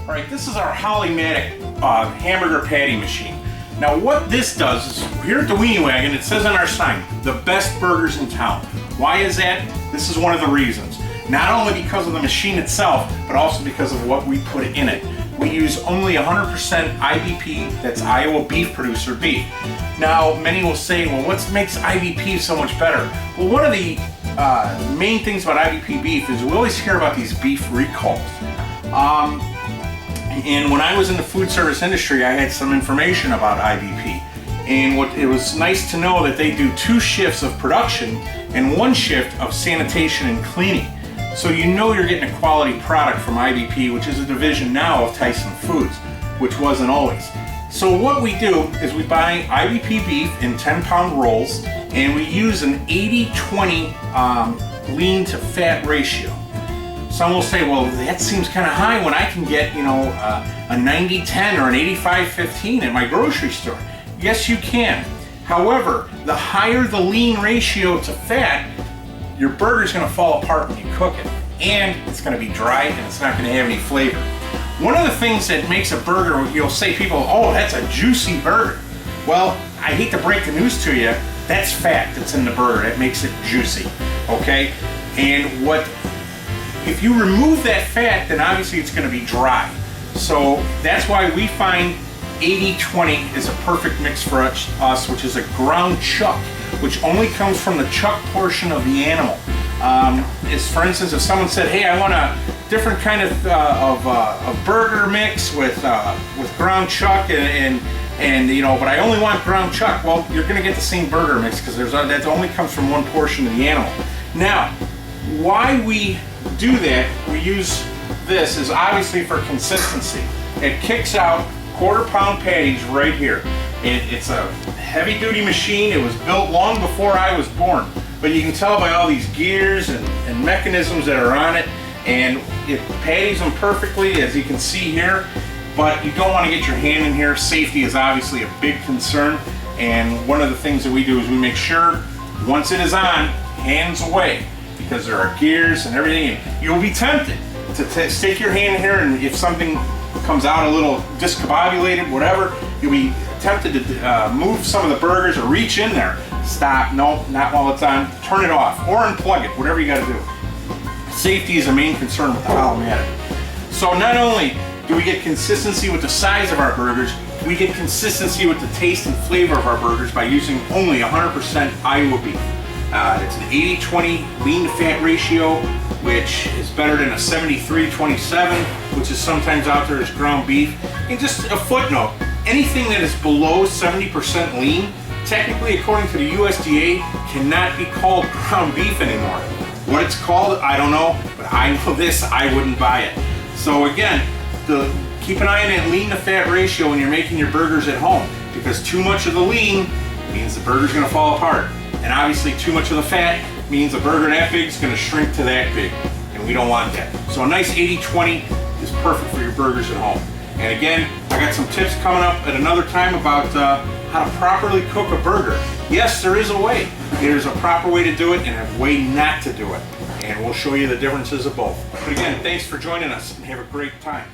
All right, this is our Hollymatic hamburger patty machine. Now what this does is, here at the Weenie Wagon, it says on our sign, the best burgers in town. Why is that? This is one of the reasons. Not only because of the machine itself, but also because of what we put in it. We use only 100% IBP, that's Iowa beef producer beef. Now, many will say, well, what makes IBP so much better? Well, one of the main things about IBP beef is we always hear about these beef recalls. And when I was in the food service industry, I had some information about IBP. And it was nice to know that they do 2 shifts of production and 1 shift of sanitation and cleaning. So you know you're getting a quality product from IBP, which is a division now of Tyson Foods, which wasn't always. So what we do is we buy IBP beef in 10-pound rolls, and we use an 80-20 lean to fat ratio. Some will say, well, that seems kind of high when I can get, you know, a 90-10 or an 85-15 at my grocery store. Yes, you can. However, the higher the lean ratio to fat, your burger's going to fall apart when you cook it, and it's going to be dry and it's not going to have any flavor. One of the things that makes a burger, you'll say people, oh, that's a juicy burger. Well, I hate to break the news to you, that's fat that's in the burger that makes it juicy, okay? And if you remove that fat, then obviously it's going to be dry. So that's why we find 80-20 is a perfect mix for us, which is a ground chuck, which only comes from the chuck portion of the animal. Is, for instance, if someone said, hey, I want a different kind of burger mix with ground chuck and you know, but I only want ground chuck. Well, you're going to get the same burger mix because that only comes from 1 portion of the animal. Now, why we do that, we use this, is obviously for consistency. It kicks out 1/4 pound patties right here. It's a heavy duty machine. It was built long before I was born, but you can tell by all these gears and mechanisms that are on it, and it patties them perfectly, as you can see here. But you don't want to get your hand in here. Safety is obviously a big concern, and one of the things that we do is we make sure once it is on, hands away, because there are gears and everything, and you'll be tempted to stick your hand in here, and if something comes out a little discombobulated, whatever, you'll be tempted to move some of the burgers or reach in there. Stop, no, not while it's on. Turn it off or unplug it, whatever you got to do. Safety is a main concern with the Hollymatic. So not only do we get consistency with the size of our burgers, we get consistency with the taste and flavor of our burgers by using only 100% Iowa beef. It's an 80-20 lean to fat ratio, which is better than a 73-27, which is sometimes out there as ground beef. And just a footnote, anything that is below 70% lean, technically according to the USDA, cannot be called ground beef anymore. What it's called, I don't know, but I know this, I wouldn't buy it. So again, keep an eye on that lean to fat ratio when you're making your burgers at home, because too much of the lean means the burger's gonna fall apart. And obviously too much of the fat means a burger that big is gonna shrink to that big, and we don't want that. So a nice 80-20 is perfect for your burgers at home. And again, I got some tips coming up at another time about how to properly cook a burger. Yes, there is a way. There's a proper way to do it and a way not to do it. And we'll show you the differences of both. But again, thanks for joining us and have a great time.